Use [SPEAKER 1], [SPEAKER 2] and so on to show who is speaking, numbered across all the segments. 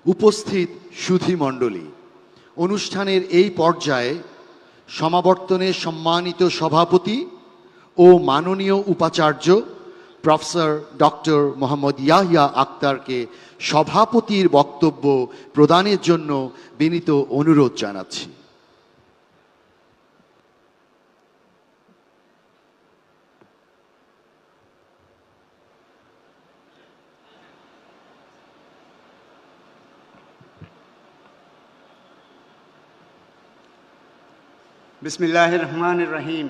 [SPEAKER 1] উপস্থিত সুধীমণ্ডলী, অনুষ্ঠানের এই পর্যায়ে সমাবর্তনে সম্মানিত সভাপতি ও মাননীয় উপাচার্য প্রফেসর ডক্টর মোহাম্মদ ইয়াহিয়া আক্তারকে সভাপতির বক্তব্য প্রদানের জন্য বিনীত অনুরোধ জানাচ্ছি।
[SPEAKER 2] বিসমিল্লাহির রহমানির রহিম।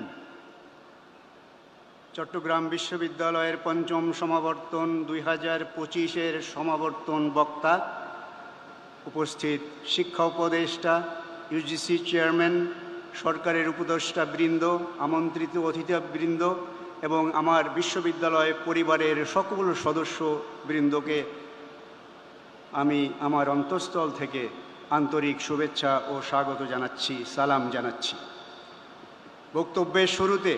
[SPEAKER 2] চট্টগ্রাম বিশ্ববিদ্যালয়ের পঞ্চম সমাবর্তন 2025-এর সমাবর্তন বক্তা, উপস্থিত শিক্ষা উপদেষ্টা, ইউজিসি চেয়ারম্যান, সরকারের উপদেষ্টা বৃন্দ, আমন্ত্রিত অতিথিবৃন্দ এবং আমার বিশ্ববিদ্যালয় পরিবারের সকল সদস্য বৃন্দকে আমি আমার অন্তঃস্থল থেকে আন্তরিক শুভেচ্ছা ও স্বাগত জানাচ্ছি, সালাম জানাচ্ছি। বক্তব্যের শুরুতে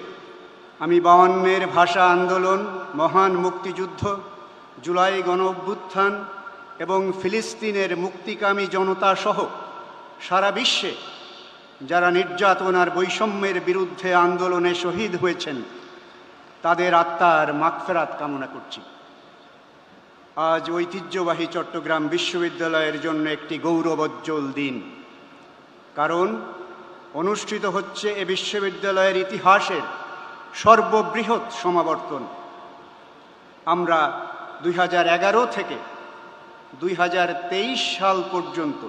[SPEAKER 2] আমি 52-এর ভাষা আন্দোলন, মহান মুক্তিযুদ্ধ, জুলাই গণঅভ্যুত্থান এবং ফিলিস্তিনের মুক্তিকামী জনতা সহ সারা বিশ্বে যারা নির্যাতন আর বৈষম্যের বিরুদ্ধে আন্দোলনে শহীদ হয়েছেন তাদের আত্মার মাগফিরাত কামনা করছি। আজ ঐতিহ্যবাহী চট্টগ্রাম বিশ্ববিদ্যালয়ের জন্য একটি গৌরবোজ্জ্বল দিন, কারণ অনুষ্ঠিত হচ্ছে এ বিশ্ববিদ্যালয়ের ইতিহাসের সর্ববৃহৎ সমাবর্তন। আমরা 2011 থেকে 2023 সাল পর্যন্ত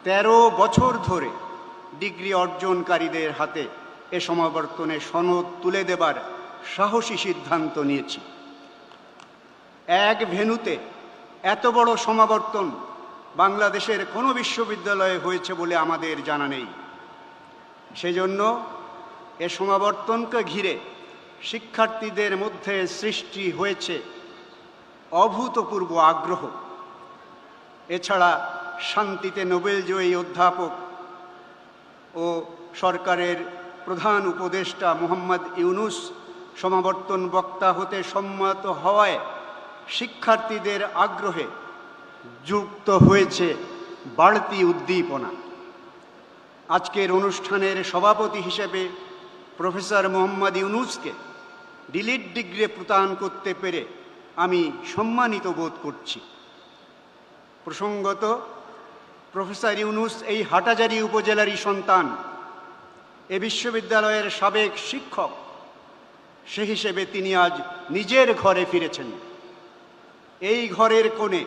[SPEAKER 2] 13 বছর ধরে ডিগ্রি অর্জনকারীদের হাতে এ সমাবর্তনে সনদ তুলে দেবার সাহসী সিদ্ধান্ত নিয়েছি। এক ভেন্যুতে এত বড় সমাবর্তন বাংলাদেশের কোনো বিশ্ববিদ্যালয়ে হয়েছে বলে আমাদের জানা নেই। সেজন্য এ সমাবর্তনকে ঘিরে শিক্ষার্থীদের মধ্যে সৃষ্টি হয়েছে অভূতপূর্ব আগ্রহ। এছাড়া শান্তিতে নোবেলজয়ী অধ্যাপক ও সরকারের প্রধান উপদেষ্টা মোহাম্মদ ইউনুস সমাবর্তন বক্তা হতে সম্মত হওয়ায় শিক্ষার্থীদের আগ্রহে যুক্ত হয়েছে বাড়তি উদ্দীপনা। আজকের অনুষ্ঠানের সভাপতি হিসেবে প্রফেসর মোহাম্মদ ইউনুসকে ডিলিট ডিগ্রি প্রদান করতে পেরে আমি সম্মানিত বোধ করছি। প্রসঙ্গত, প্রফেসর ইউনুস এই হাটাজারি উপজেলারই সন্তান, এ বিশ্ববিদ্যালয়ের সাবেক শিক্ষক। সে হিসেবে তিনি আজ নিজের ঘরে ফিরেছেন। এই ঘরের কোণে